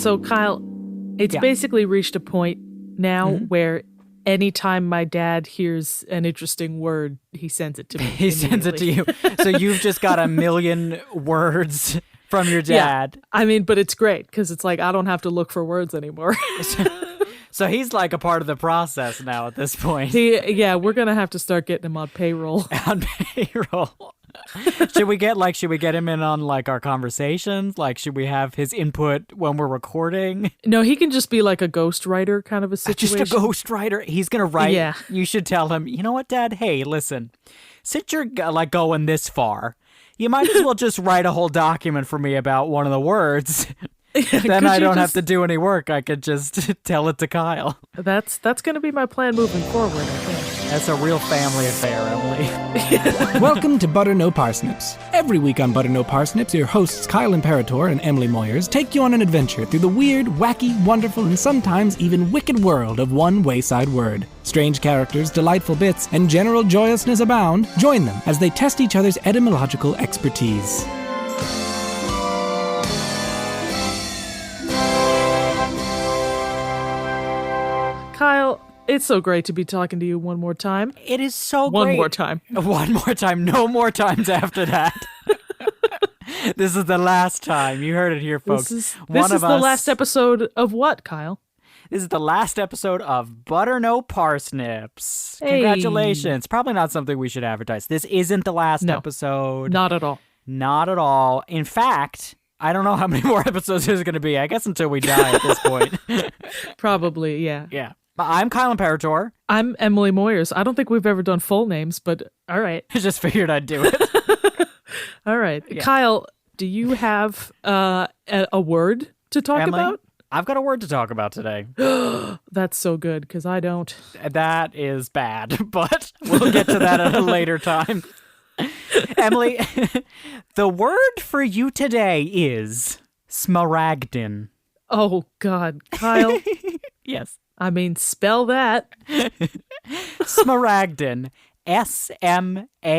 So, Kyle, it's basically reached a point now where anytime my dad hears an interesting word, he sends it to me. He sends it to you. So you've just got a million words from your dad. Yeah. I mean, but it's great because it's like I don't have to look for words anymore. So he's like a part of the process now at this point. We're going to have to start getting him on payroll. On payroll. Should we get him in on like our conversations? Like, should we have his input when we're recording? No, he can just be like a ghostwriter kind of a situation. Just a ghostwriter. He's going to write. Yeah. You should tell him, you know what, Dad? Hey, listen, since you're like going this far, you might as well just write a whole document for me about one of the words. Then I don't have to do any work. I could just tell it to Kyle. That's going to be my plan moving forward, I think. That's a real family affair, Emily. Welcome to Butter No Parsnips. Every week on Butter No Parsnips, your hosts Kyle Imperatore and Emily Moyers take you on an adventure through the weird, wacky, wonderful, and sometimes even wicked world of one wayside word. Strange characters, delightful bits, and general joyousness abound. Join them as they test each other's etymological expertise. Kyle, it's so great to be talking to you one more time. It is so great. One more time. One more time. No more times after that. This is the last time. You heard it here, folks. This is the last episode of what, Kyle? This is the last episode of Butter No Parsnips. Hey. Congratulations. Probably not something we should advertise. This isn't the last episode. Not at all. Not at all. In fact, I don't know how many more episodes there's going to be. I guess until we die at this point. Probably, yeah. Yeah. I'm Kyle Imperatore. I'm Emily Moyers. I don't think we've ever done full names, but all right. I just figured I'd do it. All right. Yeah. Kyle, do you have a word to talk Emily, about? I've got a word to talk about today. That's so good, because I don't. That is bad, but we'll get to that at a later time. Emily, the word for you today is Smaragdine. Oh, God. Kyle? Yes. I mean, spell that. Smaragdine. Smaragdine.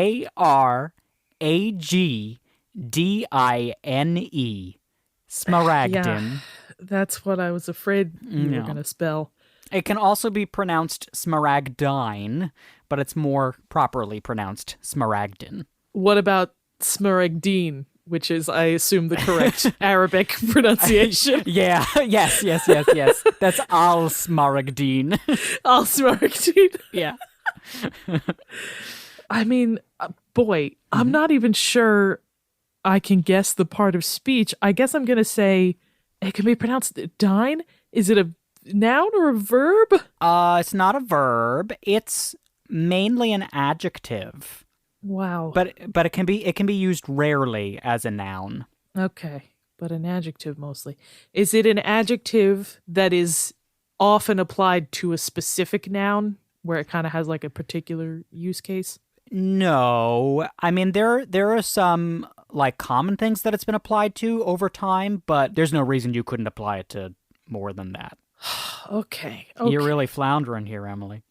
Smaragdine. Yeah, that's what I was afraid you were going to spell. It can also be pronounced Smaragdine, but it's more properly pronounced Smaragdine. What about Smaragdine, which is, I assume, the correct Arabic pronunciation? Yeah, yes. That's al-Smaragdine. Al-Smaragdine. Yeah. I mean, boy, I'm not even sure I can guess the part of speech. I guess I'm going to say it can be pronounced dine. Is it a noun or a verb? It's not a verb. It's mainly an adjective. Wow. But it can be used rarely as a noun. Okay, but an adjective mostly. Is it an adjective that is often applied to a specific noun where it kind of has like a particular use case? No. I mean, there are some like common things that it's been applied to over time, but there's no reason you couldn't apply it to more than that. Okay. You're really floundering here, Emily.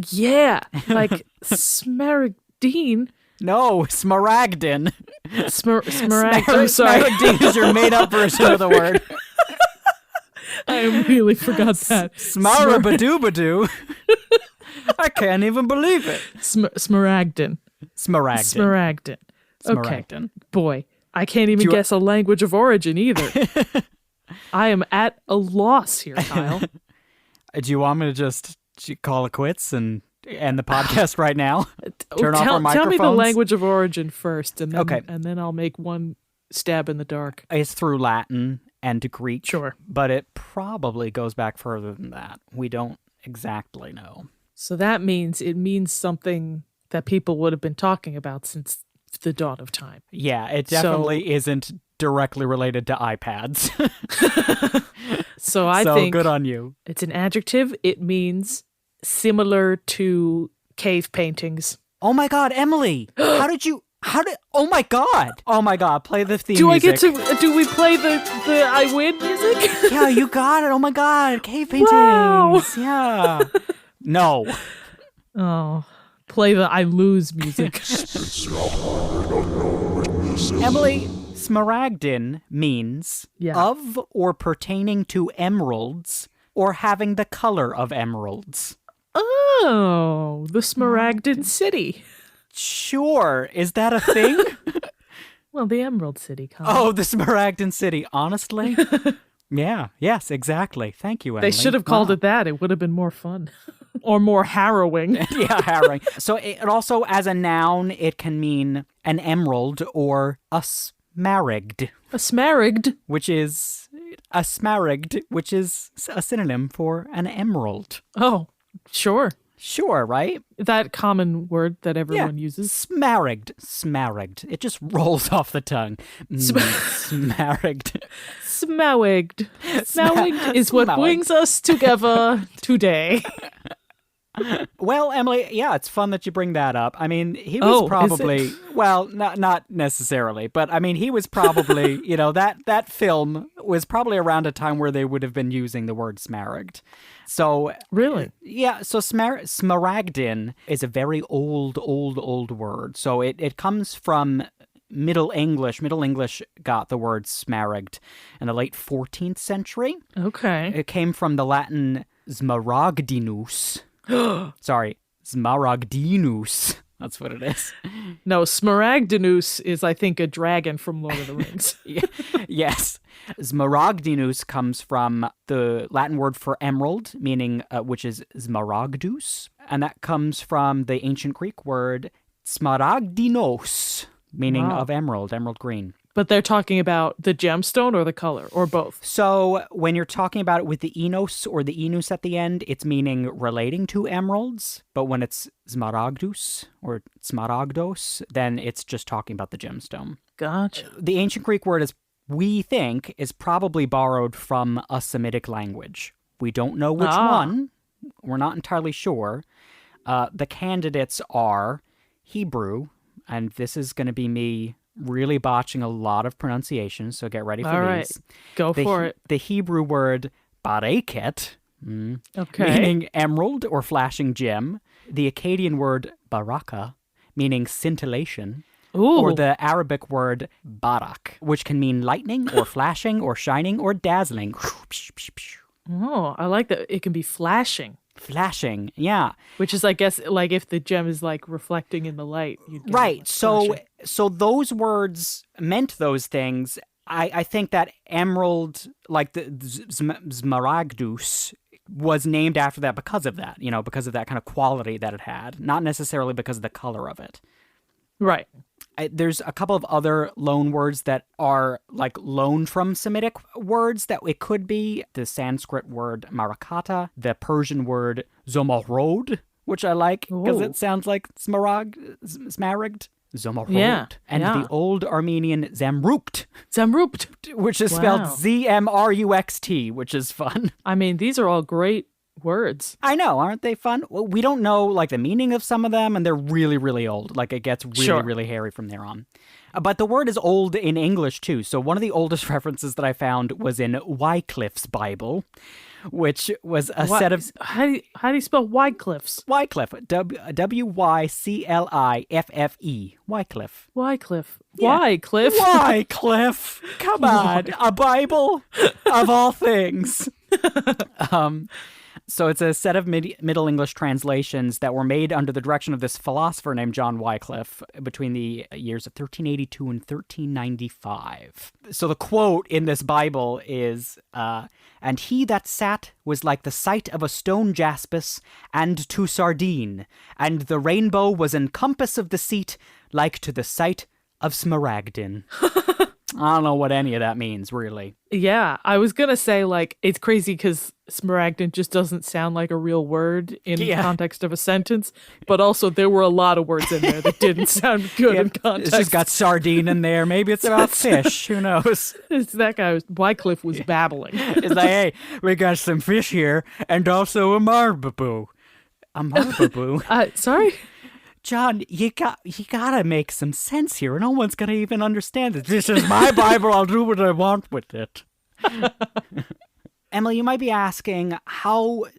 Yeah, like Smaragdine. No, Smaragdine. Smaragdine. I'm sorry. Smaragdine is your made-up version of the word. I really forgot that. Smarabadoo. I can't even believe it. Smaragdine. Smaragdine. Okay. Boy, I can't even guess a language of origin either. I am at a loss here, Kyle. Do you want me to just call it quits and end the podcast right now? Turn off our microphones? Tell me the language of origin first, and then I'll make one stab in the dark. It's through Latin and Greek. Sure. But it probably goes back further than that. We don't exactly know. So that means it means something that people would have been talking about since the dawn of time. Yeah, it definitely isn't directly related to iPads. So I think good on you. It's an adjective. It means similar to cave paintings. Oh my God, Emily! oh my God, play the theme music. Do we play the I win music? Yeah, you got it. Oh my God, cave paintings. Wow. Yeah. No. Oh, play the I lose music. Emily, Smaragdine means Yeah. of or pertaining to emeralds or having the color of emeralds. Oh, the Smaragdine City. Sure. Is that a thing? Well, the Emerald City. Colin. Oh, the Smaragdine City. Honestly? Yeah. Yes, exactly. Thank you, Emily. They should have called it that. It would have been more fun. Or more harrowing. Yeah, harrowing. So it also, as a noun, it can mean an emerald or a smaragd. A smaragd. Which is a synonym for an emerald. Oh, sure. Sure, right? That common word that everyone uses. Smaragd. It just rolls off the tongue. Smaragd. Smawagd. Smawagd is what brings us together today. Well, Emily, yeah, it's fun that you bring that up. I mean, he was probably, well, not necessarily, but I mean, he was probably, that film was probably around a time where they would have been using the word smaragd. So really, yeah. So smaragdine is a very old word. So it comes from Middle English. Middle English got the word smaragd in the late 14th century. Okay. It came from the Latin smaragdinus. Sorry, smaragdinus. That's what it is. No, Smaragdinus is, I think, a dragon from Lord of the Rings. Yes. Smaragdinus comes from the Latin word for emerald, meaning which is smaragdus, and that comes from the ancient Greek word smaragdinos, meaning of emerald green. But they're talking about the gemstone or the color, or both? So when you're talking about it with the enos or the enus at the end, it's meaning relating to emeralds. But when it's smaragdus or smaragdos, then it's just talking about the gemstone. Gotcha. The ancient Greek word we think is probably borrowed from a Semitic language. We don't know which one. We're not entirely sure. The candidates are Hebrew, and this is going to be me really botching a lot of pronunciations, so get ready for All these. Right. Go for it. The Hebrew word bareket, okay, meaning emerald or flashing gem. The Akkadian word baraka, meaning scintillation. Ooh. Or the Arabic word barak, which can mean lightning or flashing or shining or dazzling. Oh, I like that. It can be flashing. Flashing, yeah. Which is, I guess, like if the gem is like reflecting in the light. Right. So those words meant those things. I think that emerald, like the smaragdus, was named after that because of that, because of that kind of quality that it had, not necessarily because of the color of it. Right. There's a couple of other loan words that are like loaned from Semitic words that it could be. The Sanskrit word marakata, the Persian word zomarod, which I like because it sounds like smaragd. Zomarod. Yeah. And the old Armenian zamrukt. Zamrukt. Which is spelled Zmruxt, which is fun. I mean, these are all great words. I know, aren't they fun? We don't know like the meaning of some of them, and they're really, really old. Like it gets really, really hairy from there on. But the word is old in English too. So one of the oldest references that I found was in Wycliffe's Bible, which was a set of... How do you spell Wycliffe's? Wycliffe. Wycliffe. Wycliffe. Wycliffe. Yeah. Wycliffe. Wycliffe. Come on. A Bible of all things. So it's a set of Middle English translations that were made under the direction of this philosopher named John Wycliffe between the years of 1382 and 1395. So the quote in this Bible is, and he that sat was like the sight of a stone jaspis and to sardine, and the rainbow was in compass of the seat like to the sight of Smaragdine. I don't know what any of that means, really. Yeah, I was going to say, like, it's crazy because Smaragdine just doesn't sound like a real word in the context of a sentence, but also there were a lot of words in there that didn't sound good in context. It's just got sardine in there. Maybe it's about fish. Who knows? That guy, Wycliffe, was babbling. It's like, hey, we got some fish here and also a marbaboo. A marbaboo? Sorry? John, you gotta make some sense here. No one's gonna even understand it. This is my Bible. I'll do what I want with it. Emily, you might be asking,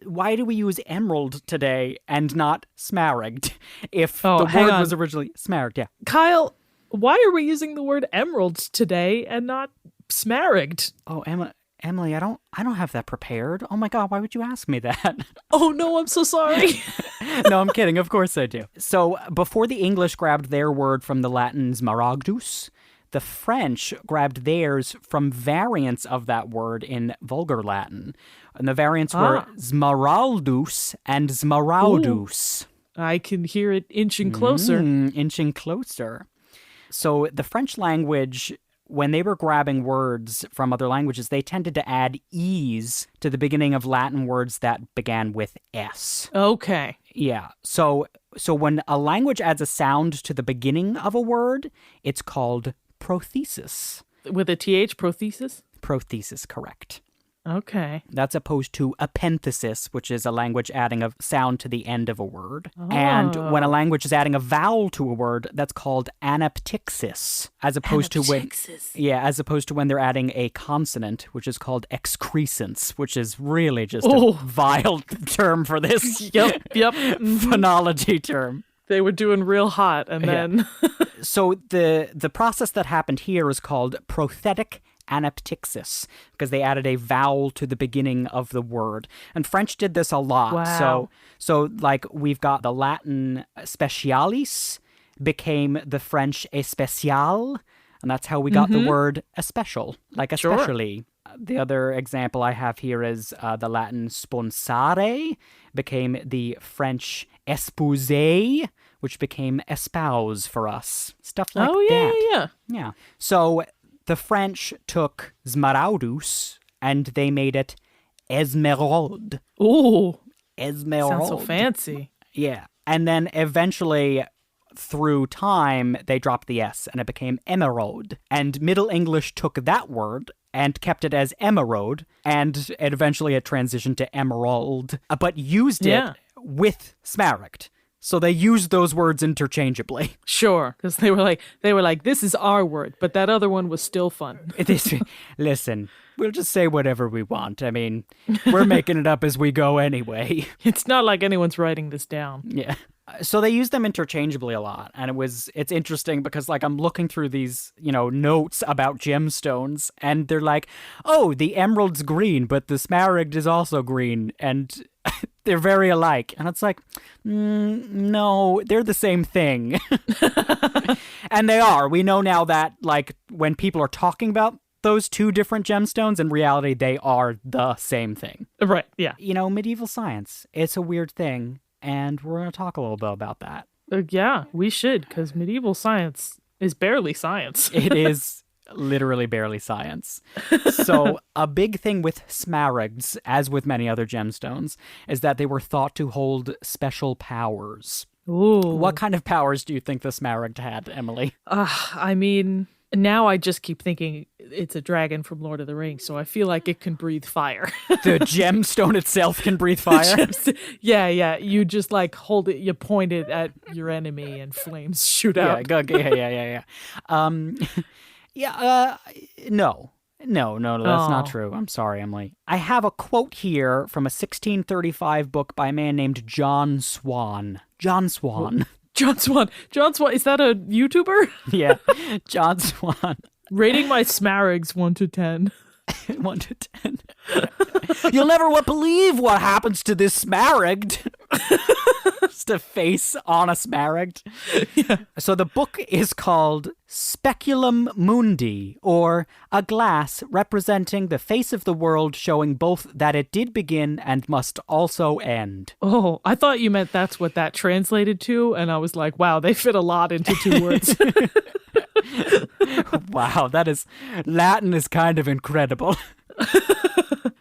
why do we use emerald today and not smaragd if the word was originally smaragd? Yeah. Kyle, Why are we using the word emerald today and not smaragd? Oh, Emily, I don't have that prepared. Oh my God, why would you ask me that? Oh no, I'm so sorry. No, I'm kidding. Of course I do. So before the English grabbed their word from the Latin smaragdus, the French grabbed theirs from variants of that word in Vulgar Latin. And the variants were smaraldus and smaraldus. I can hear it inching closer. Inching closer. So the French language, when they were grabbing words from other languages, they tended to add E's to the beginning of Latin words that began with S. Okay. Yeah. So when a language adds a sound to the beginning of a word, it's called prothesis. With a TH, prothesis? Prothesis, correct. Okay. That's opposed to epenthesis, which is a language adding a sound to the end of a word. And when a language is adding a vowel to a word, that's called anaptixis, as opposed to when they're adding a consonant, which is called excrescence, which is really just a vile term for this. Yep. Phonology term. They were doing real hot, and then... So the process that happened here is called prothetic anaptixis, because they added a vowel to the beginning of the word. And French did this a lot. Wow. So like we've got the Latin specialis became the French especial, and that's how we got the word especial, like especially. Sure. The other example I have here is the Latin sponsare became the French espouse, which became espouse for us. Stuff like that. Yeah. So the French took smaraldus and they made it esmeraude. Ooh. Esmeraude. Sounds so fancy. Yeah. And then eventually, through time, they dropped the S and it became emeraude. And Middle English took that word and kept it as emeraude, and eventually it transitioned to emerald, but used it with smaragd. So they used those words interchangeably. Sure, because they were like, this is our word, but that other one was still fun. Listen, we'll just say whatever we want. I mean, we're making it up as we go anyway. It's not like anyone's writing this down. Yeah. So they use them interchangeably a lot, and it's interesting because like I'm looking through these, notes about gemstones, and they're like, oh, the emerald's green, but the smaragd is also green, and they're very alike. And it's like, no, they're the same thing. And they are. We know now that like when people are talking about those two different gemstones, in reality, they are the same thing. Right, yeah. Medieval science, it's a weird thing. And we're going to talk a little bit about that. Yeah, we should, because medieval science is barely science. It is literally barely science. So a big thing with smaragds, as with many other gemstones, is that they were thought to hold special powers. Ooh. What kind of powers do you think the smaragd had, Emily? I mean, now I just keep thinking it's a dragon from Lord of the Rings, so I feel like it can breathe fire. The gemstone itself can breathe fire? Yeah. You just like hold it, you point it at your enemy and flames shoot out. Yeah. No, that's not true. I'm sorry, Emily. I have a quote here from a 1635 book by a man named John Swan. John Swan, is that a YouTuber? Yeah, John Swan. Rating my smaragds 1 to 10. 1 to 10. You'll never believe what happens to this smaragd. Just a face on a smaragd. Yeah. So the book is called Speculum Mundi, or a glass representing the face of the world, showing both that it did begin and must also end. Oh, I thought you meant that's what that translated to, and I was like, wow, they fit a lot into 2 words. Wow, Latin is kind of incredible.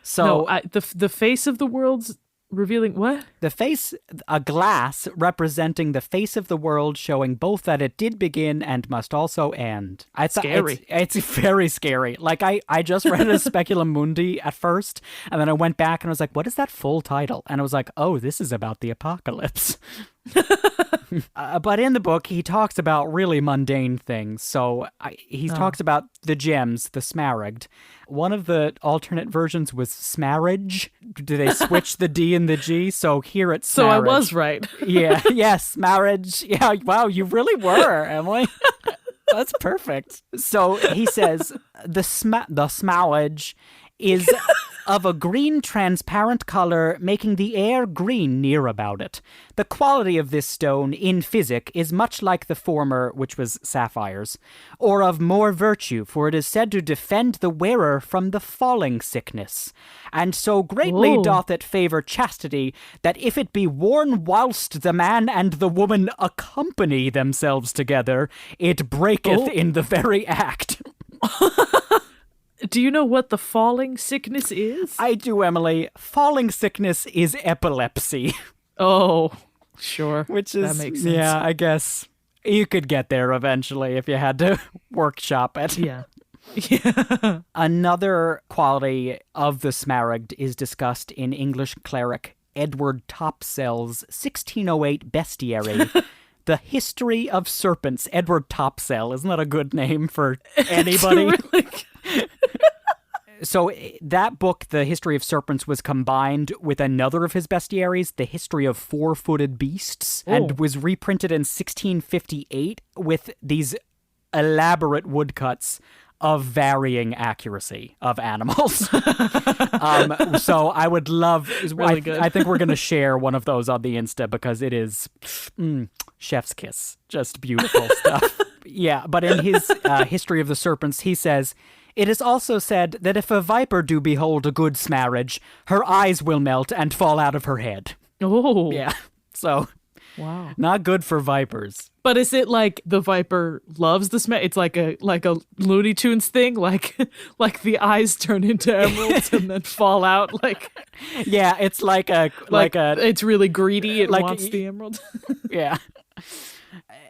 So no, the face of the world's revealing what? A glass representing the face of the world, showing both that it did begin and must also end. Scary. It's very scary. Like I just read a Speculum Mundi at first, and then I went back and I was like, what is that full title? And I was like, oh, this is about the apocalypse. But in the book, he talks about really mundane things. So he talks about the gems, the smaragd. One of the alternate versions was smaradge. Do they switch the D and the G? So here it's smaragge. So I was right. Yeah, yes, smaragge. Yeah, wow, you really were, Emily. That's perfect. So he says the smaradge is of a green transparent color, making the air green near about it. The quality of this stone in physic is much like the former, which was sapphires, or of more virtue, for it is said to defend the wearer from the falling sickness. And so greatly doth it favor chastity, that if it be worn whilst the man and the woman accompany themselves together, it breaketh in the very act. Do you know what the falling sickness is? I do, Emily. Falling sickness is epilepsy. Oh, sure. Which is, that makes sense. Yeah, I guess you could get there eventually if you had to workshop it. Yeah. Another quality of the smaragd is discussed in English cleric Edward Topsell's 1608 bestiary, The History of Serpents. Edward Topsell, isn't that a good name for anybody? Really So that book, The History of Serpents, was combined with another of his bestiaries, The History of Four-Footed Beasts, and was reprinted in 1658 with these elaborate woodcuts of varying accuracy of animals. So I would love... Really good. I think we're going to share one of those on the Insta because it is chef's kiss. Just beautiful stuff. Yeah, but in his History of the Serpents, he says... It is also said that if a viper do behold a good smaragd, her eyes will melt and fall out of her head. Oh. Yeah. So, wow. Not good for vipers. But is it like the viper loves the smell? It's like a Looney Tunes thing, like the eyes turn into emeralds and then fall out. Like, yeah, it's like a it's really greedy. It like wants the emerald. Yeah.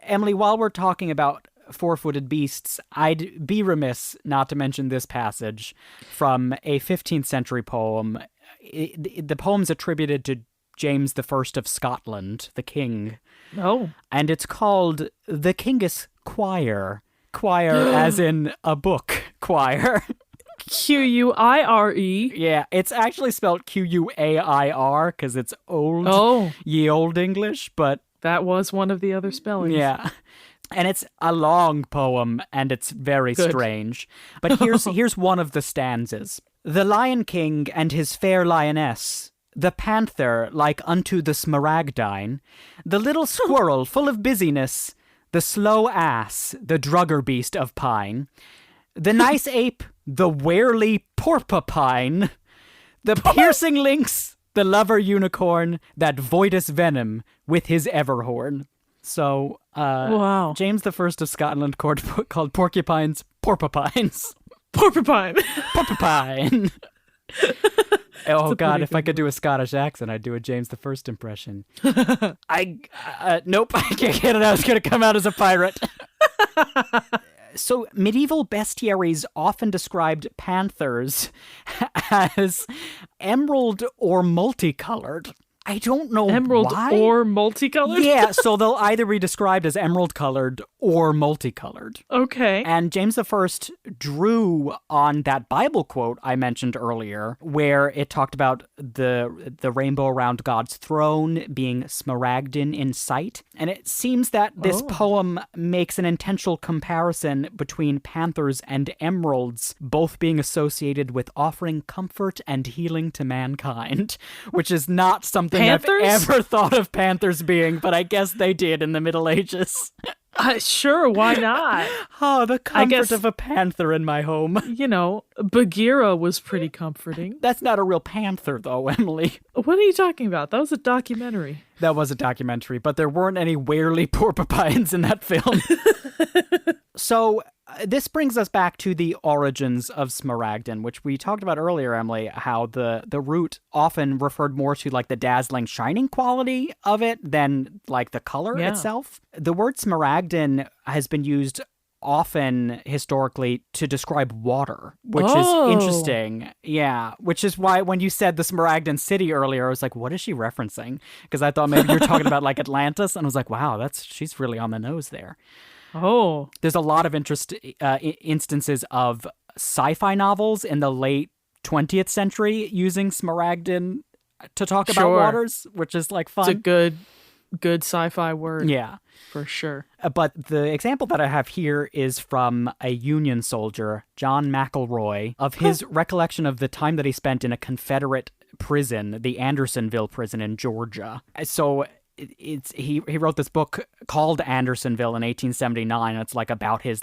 Emily, while we're talking about four-footed beasts, I'd be remiss not to mention this passage from a 15th century poem. The poem's attributed to James I of Scotland, the king. Oh. And it's called The King's Quire. Quire as in a book, choir. Quire. Yeah, it's actually spelled Quair because it's old. Oh. Ye Old English, but... That was one of the other spellings. Yeah. And it's a long poem, and it's very strange. But here's one of the stanzas. The Lion King and his fair lioness, the panther like unto the Smaragdine, the little squirrel full of busyness, the slow ass, the drugger beast of pine, the nice ape, the warely porpapyne, the piercing lynx, the lover unicorn, that voidous venom with his everhorn. So, wow. James I of Scotland called porcupines porpapines. Porpapyne. Porpapyne. Oh, God, if I could do a Scottish accent, I'd do a James I impression. Nope, I can't get it. I was going to come out as a pirate. So, medieval bestiaries often described panthers as emerald or multicolored. I don't know Emerald why. or multicolored? Yeah, so they'll either be described as emerald colored or multicolored. Okay. And James I drew on that Bible quote I mentioned earlier, where it talked about the rainbow around God's throne being smaragdine in sight. And it seems that this poem makes an intentional comparison between panthers and emeralds, both being associated with offering comfort and healing to mankind, which is not something Panthers? I've ever thought of panthers being, but I guess they did in the Middle Ages. Sure, why not? Oh, the comfort of a panther in my home. You know, Bagheera was pretty comforting. That's not a real panther, though, Emily. What are you talking about? That was a documentary. That was a documentary, but there weren't any warely porpapines in that film. So, this brings us back to the origins of smaragdine, which we talked about earlier, Emily, how the root often referred more to like the dazzling, shining quality of it than like the color itself. The word smaragdine has been used often historically to describe water, which is interesting. Yeah, which is why when you said the Smaragdine city earlier, I was like, what is she referencing? Because I thought maybe you're talking about like Atlantis, and I was like, wow, she's really on the nose there. Oh. There's a lot of instances of sci-fi novels in the late 20th century using smaragdine to talk about waters, which is like fun. It's a good good sci-fi word. Yeah. For sure. But the example that I have here is from a Union soldier, John McElroy, of his recollection of the time that he spent in a Confederate prison, the Andersonville prison in Georgia. So he wrote this book called Andersonville in 1879. It's like about his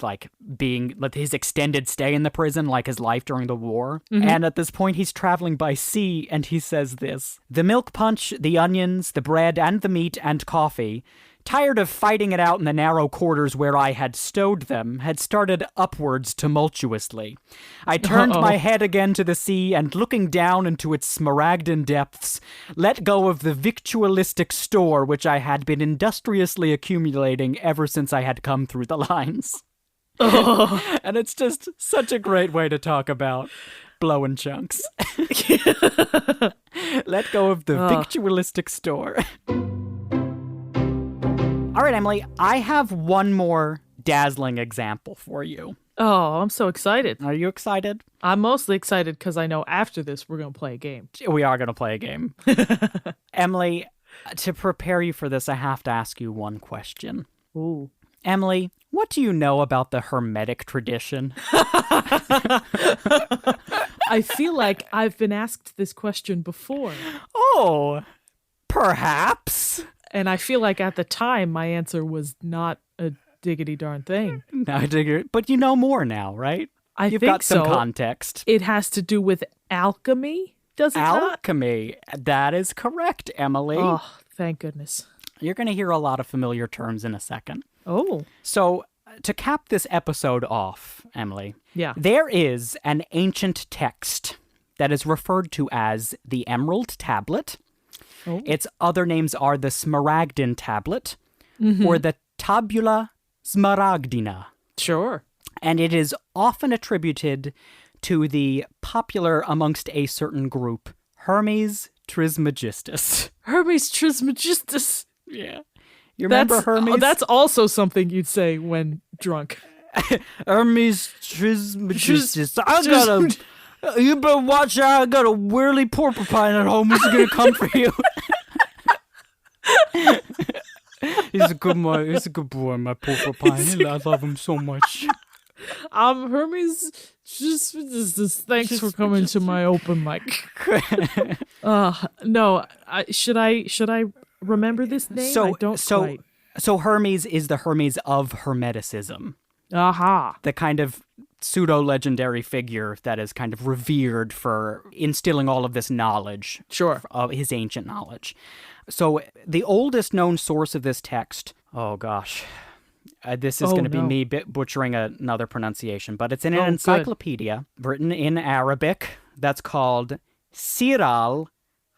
his extended stay in the prison, like his life during the war. Mm-hmm. And at this point, he's traveling by sea, and he says this: "The milk punch, the onions, the bread, and the meat and coffee, tired of fighting it out in the narrow quarters where I had stowed them, had started upwards tumultuously. I turned my head again to the sea, and looking down into its Smaragdine depths, let go of the victualistic store which I had been industriously accumulating ever since I had come through the lines." And it's just such a great way to talk about blowing chunks. Let go of the victualistic store. All right, Emily, I have one more dazzling example for you. Oh, I'm so excited. Are you excited? I'm mostly excited because I know after this we're going to play a game. We are going to play a game. Emily, to prepare you for this, I have to ask you one question. Ooh. Emily, what do you know about the Hermetic tradition? I feel like I've been asked this question before. Oh, perhaps. And I feel like at the time, my answer was not a diggity darn thing. No, but you know more now, right? You've got some context. It has to do with alchemy, does it not? Alchemy. That is correct, Emily. Oh, thank goodness. You're going to hear a lot of familiar terms in a second. Oh. So, to cap this episode off, Emily, there is an ancient text that is referred to as the Emerald Tablet. Oh. Its other names are the Smaragdine Tablet or the Tabula Smaragdina. Sure. And it is often attributed to the popular amongst a certain group, Hermes Trismegistus. Hermes Trismegistus. Yeah. You remember Hermes? That's also something you'd say when drunk. Hermes Trismegistus. You better watch out. I got a whirly porpapyne at home. He's going to come for you. He's a good boy. He's a good boy, my porpapyne. I love him so much. Hermes, thanks for coming to my open mic. No, should I remember this name? I don't quite. So Hermes is the Hermes of Hermeticism. Aha. The kind of pseudo-legendary figure that is kind of revered for instilling all of this knowledge. Sure. Of his ancient knowledge. So the oldest known source of this text, oh gosh, this is going to be me butchering another pronunciation, but it's in an encyclopedia written in Arabic that's called Siral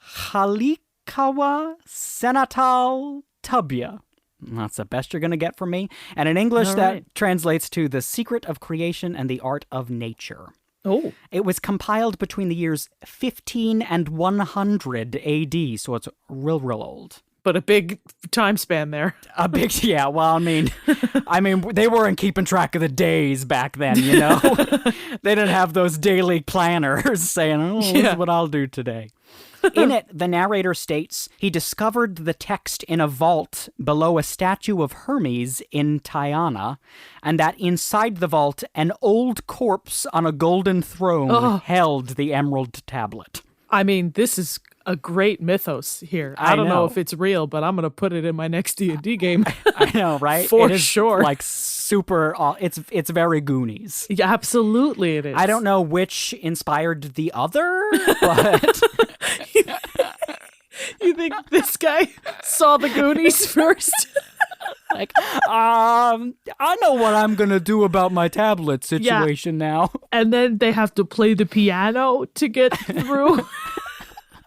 Khalikawa Senatal Tabia. That's the best you're going to get from me. And in English, that translates to The Secret of Creation and the Art of Nature. Oh. It was compiled between the years 15 and 100 AD, so it's real old. But a big time span there. A big, yeah, well, I mean, they weren't keeping track of the days back then, you know? They didn't have those daily planners saying, this is what I'll do today. In it, the narrator states he discovered the text in a vault below a statue of Hermes in Tyana, and that inside the vault, an old corpse on a golden throne held the Emerald Tablet. I mean, this is a great mythos here. I don't know if it's real, but I'm going to put it in my next D&D game. I know, right? For sure. Like super, it's very Goonies. Yeah, absolutely it is. I don't know which inspired the other, but... You think this guy saw the Goonies first? Like, I know what I'm going to do about my tablet situation now. And then they have to play the piano to get through.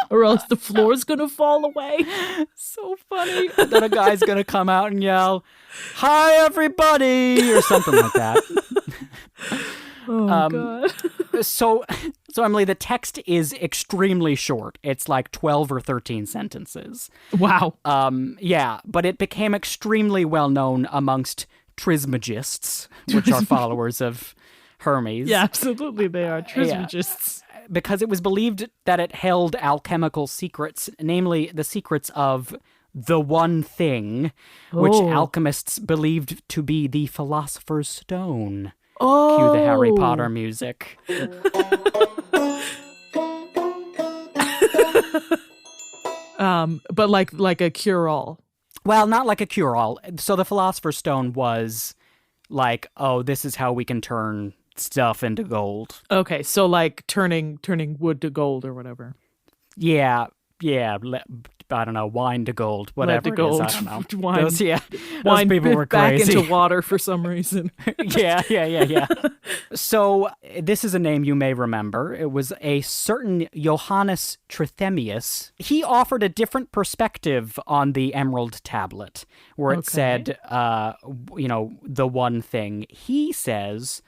Or else the floor's going to fall away. So funny. Then a guy's going to come out and yell, "Hi, everybody!" or something like that. Oh, God. So, Emily, the text is extremely short. It's like 12 or 13 sentences. Wow. Yeah, but it became extremely well known amongst Trismegists, which are followers of Hermes. Yeah, absolutely they are Trismegists. Yeah. Because it was believed that it held alchemical secrets, namely the secrets of the one thing, which Oh. alchemists believed to be the Philosopher's Stone. Oh. Cue the Harry Potter music. But like a cure-all. Well, not like a cure-all. So the Philosopher's Stone was like, oh, this is how we can turn stuff into gold. Okay, so like turning wood to gold or whatever. Yeah. I don't know, wine to gold, whatever Lead to gold. it is, I don't know. Wine, Those wine people were back crazy. into water for some reason. Yeah. So this is a name you may remember. It was a certain Johannes Trithemius. He offered a different perspective on the Emerald Tablet, where it said, the one thing. He says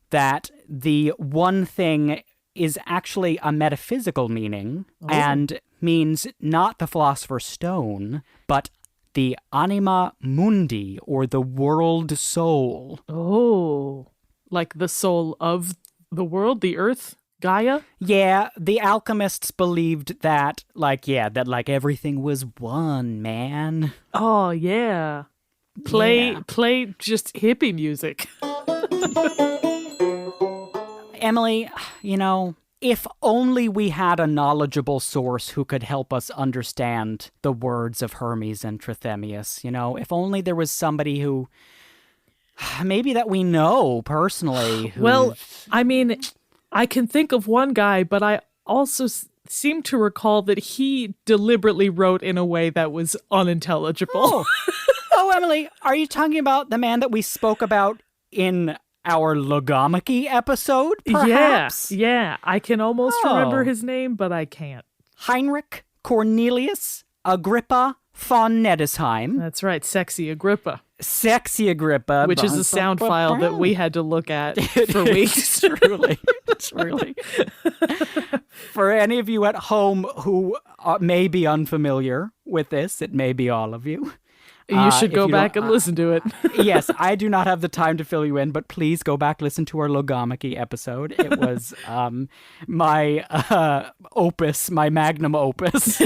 that the one thing is actually a metaphysical meaning and means not the Philosopher's Stone, but the anima mundi, or the world soul. Oh, like the soul of the world, the earth, Gaia? Yeah, the alchemists believed that, everything was one, man. Oh, yeah. Play just hippie music. Emily, if only we had a knowledgeable source who could help us understand the words of Hermes and Trithemius, if only there was somebody who, maybe that we know personally. Well, I mean, I can think of one guy, but I also seem to recall that he deliberately wrote in a way that was unintelligible. Oh, Emily, are you talking about the man that we spoke about in our logomachy episode, perhaps? Yeah. I can almost remember his name, but I can't. Heinrich Cornelius Agrippa von Nettesheim. That's right, Sexy Agrippa. Sexy Agrippa. Which is a sound file that we had to look at for weeks. Truly. For any of you at home who may be unfamiliar with this, it may be all of you. You should go back and listen to it. Yes, I do not have the time to fill you in, but please go back, listen to our logomachy episode. It was my opus, my magnum opus.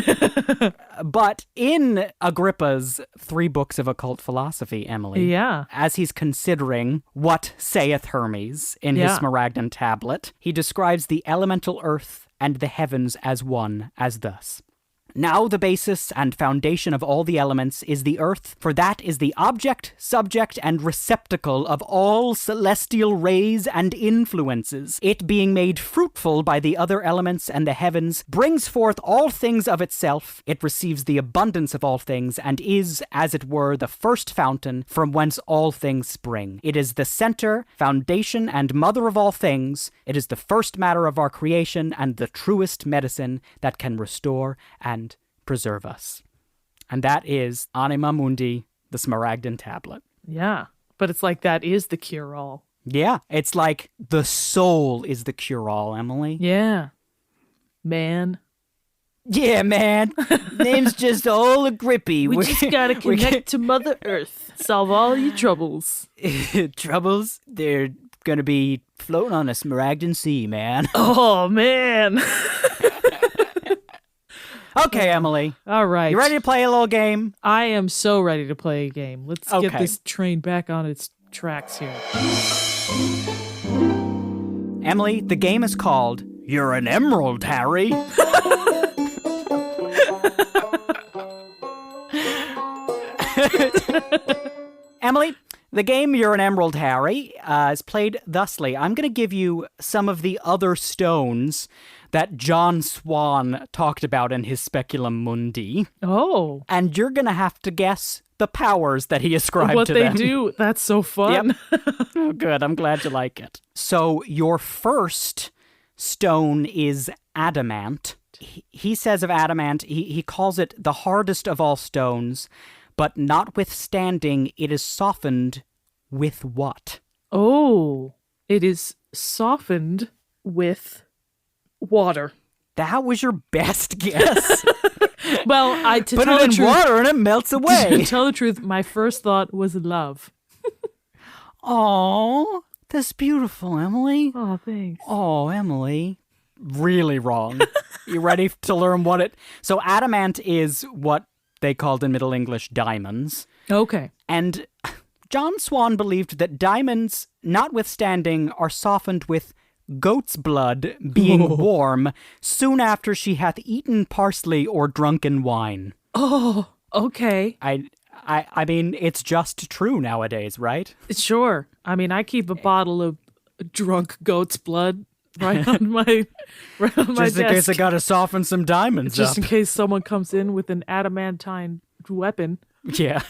But in Agrippa's 3 books of occult philosophy, Emily, as he's considering what saith Hermes in his Smaragdine tablet, he describes the elemental earth and the heavens as one, as thus. Now the basis and foundation of all the elements is the earth, for that is the object, subject, and receptacle of all celestial rays and influences. It being made fruitful by the other elements and the heavens, brings forth all things of itself. It receives the abundance of all things, and is, as it were, the first fountain from whence all things spring. It is the center, foundation, and mother of all things. It is the first matter of our creation, and the truest medicine that can restore and preserve us. And that is Anima Mundi, the Smaragdine tablet. Yeah, but it's like that is the cure-all. Yeah, it's like the soul is the cure-all, Emily. Yeah. Man. Yeah, man. Name's just all Agrippa. We just gotta connect to Mother Earth. Solve all your troubles. Troubles? They're gonna be floating on a Smaragdine sea, man. Oh, man. Okay, Emily. All right. You ready to play a little game? I am so ready to play a game. Let's get this train back on its tracks here. Emily, the game is called You're an Emerald, Harry. Emily, the game You're an Emerald, Harry is played thusly. I'm going to give you some of the other stones that John Swan talked about in his Speculum Mundi. Oh. And you're going to have to guess the powers that he ascribed what to they them. do. That's so fun. Yep. Oh, good. I'm glad you like it. So your first stone is adamant. He says of adamant, he calls it the hardest of all stones, but notwithstanding, it is softened with what? Oh, it is softened with water. That was your best guess. Well, to put tell it the in truth, water and it melts away. To tell the truth, my first thought was love. Oh, that's beautiful, Emily. Oh, thanks. Oh, Emily. Really wrong. You ready to learn what it... So adamant is what they called in Middle English diamonds. Okay. And John Swan believed that diamonds, notwithstanding, are softened with goat's blood being warm soon after she hath eaten parsley or drunken wine. Oh, okay. I mean, it's just true nowadays, right? Sure. I mean, I keep a bottle of drunk goat's blood right on my desk. Just in case I gotta soften some diamonds Just up. in case someone comes in with an adamantine weapon. Yeah.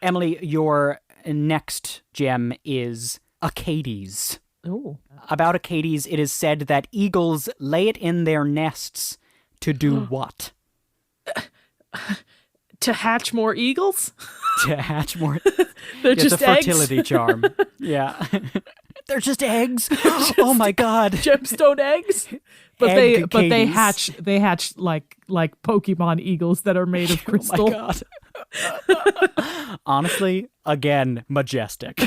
Emily, your next gem is Acades. Oh. About Acades, it is said that eagles lay it in their nests to do what? To hatch more eagles? To hatch more. They're It's just a eggs? fertility charm. Yeah. They're just eggs. Oh my god. Gemstone eggs? But Egg they Acades. hatch like Pokemon eagles that are made of crystal. Oh my god. Honestly, again, majestic.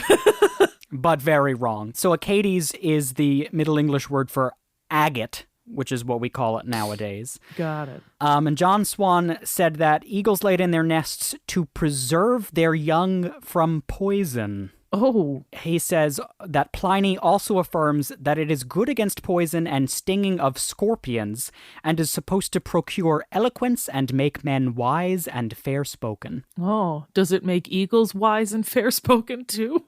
But very wrong. So Acades is the Middle English word for agate, which is what we call it nowadays. Got it. And John Swan said that eagles laid in their nests to preserve their young from poison. Oh. He says that Pliny also affirms that it is good against poison and stinging of scorpions, and is supposed to procure eloquence and make men wise and fair-spoken. Oh. Does it make eagles wise and fair-spoken too?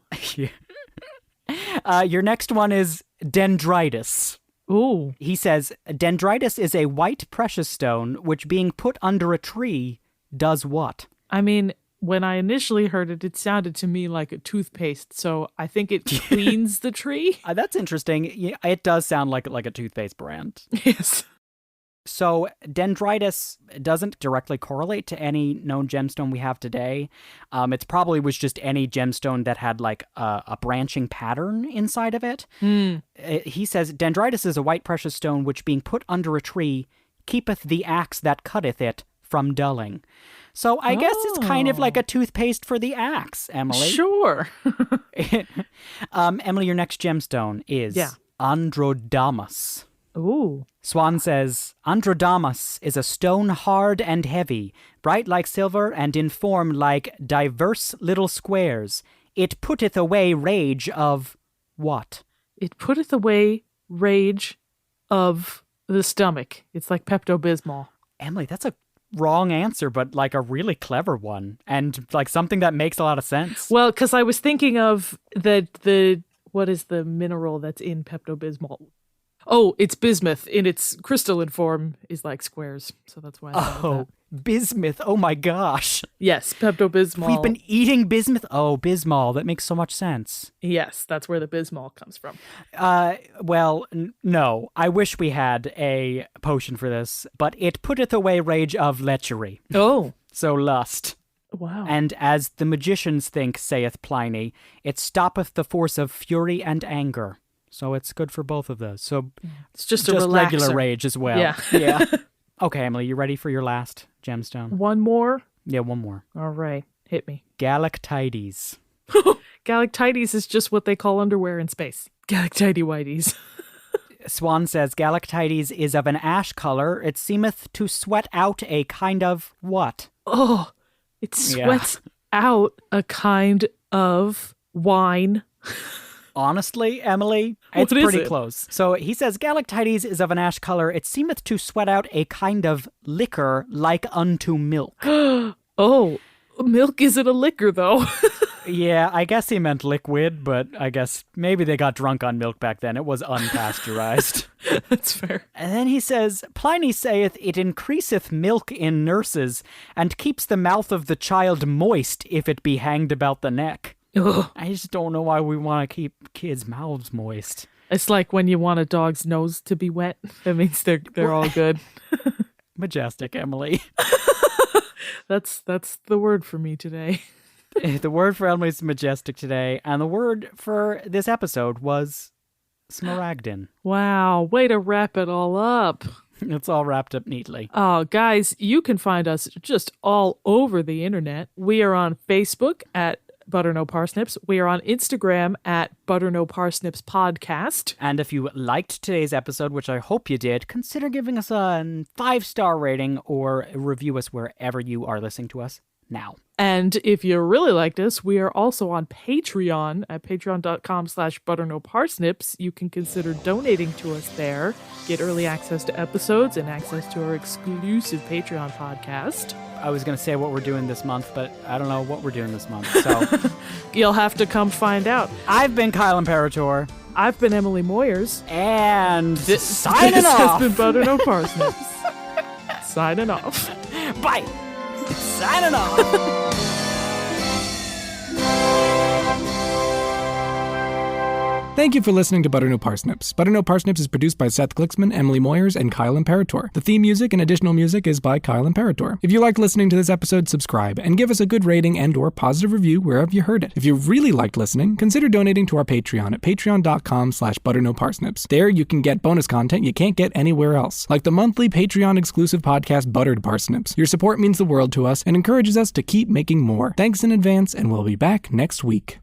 Your next one is dendritis. Ooh. He says, dendritis is a white precious stone which being put under a tree does what? I mean, when I initially heard it, it sounded to me like a toothpaste, so I think it cleans the tree. That's interesting. Yeah, it does sound like a toothpaste brand. Yes. So dendritis doesn't directly correlate to any known gemstone we have today. It's probably was just any gemstone that had like a branching pattern inside of it. He says, dendritis is a white precious stone which being put under a tree keepeth the axe that cutteth it from dulling. So I guess it's kind of like a toothpaste for the axe, Emily. Sure. Emily, your next gemstone is Androdamus. Ooh. Swan says, Androdamus is a stone hard and heavy, bright like silver and in form like diverse little squares. It putteth away rage of what? It putteth away rage of the stomach. It's like Pepto-Bismol. Emily, that's a wrong answer, but like a really clever one, and like something that makes a lot of sense. Well, because I was thinking of the what is the mineral that's in Pepto-Bismol? Oh, it's bismuth. In its crystalline form is like squares, so that's why I thought of that. Bismuth. Oh my gosh. Yes, Pepto-Bismol. We've been eating bismuth. Oh, Bismol. That makes so much sense. Yes, that's where the Bismol comes from. Well, no. I wish we had a potion for this, but it putteth away rage of lechery. Oh. So lust. Wow. And as the magicians think, saith Pliny, it stoppeth the force of fury and anger. So it's good for both of those. So it's just a relaxer. Regular rage as well. Yeah. Yeah. Okay, Emily, you ready for your last gemstone? One more? Yeah, one more. All right. Hit me. Galactides. Galactides is just what they call underwear in space. Galactide-whities. Swan says, Galactides is of an ash color. It seemeth to sweat out a kind of what? Oh, it sweats out a kind of wine. Honestly, Emily, it's pretty close. So he says, Galactides is of an ash color. It seemeth to sweat out a kind of liquor like unto milk. Oh, milk isn't a liquor, though. Yeah, I guess he meant liquid, but I guess maybe they got drunk on milk back then. It was unpasteurized. That's fair. And then he says, Pliny saith it increaseth milk in nurses and keeps the mouth of the child moist if it be hanged about the neck. Ugh. I just don't know why we want to keep kids' mouths moist. It's like when you want a dog's nose to be wet. That means they're all good. Majestic, Emily. That's the word for me today. The word for Emily is majestic today, and the word for this episode was Smaragdine. Wow, way to wrap it all up. It's all wrapped up neatly. Oh, guys, you can find us just all over the internet. We are on Facebook at Butter No Parsnips. We are on Instagram at Butter No Parsnips Podcast. And if you liked today's episode, which I hope you did, consider giving us a 5-star rating or review us wherever you are listening to us now. And if you really liked us, we are also on Patreon at patreon.com/butternoparsnips. You can consider donating to us there, get early access to episodes and access to our exclusive Patreon podcast. I was going to say what we're doing this month, but I don't know what we're doing this month, so... You'll have to come find out. I've been Kyle Imperatore. I've been Emily Moyers. And signing off! This has been Butter No Parsnips. Signing off. Bye! Signing off! Thank you for listening to Butter No Parsnips. Butter No Parsnips is produced by Seth Gliksman, Emily Moyers, and Kyle Imperatore. The theme music and additional music is by Kyle Imperatore. If you liked listening to this episode, subscribe and give us a good rating and or positive review wherever you heard it. If you really liked listening, consider donating to our Patreon at patreon.com/butternoparsnips. There you can get bonus content you can't get anywhere else, like the monthly Patreon exclusive podcast Buttered Parsnips. Your support means the world to us and encourages us to keep making more. Thanks in advance, and we'll be back next week.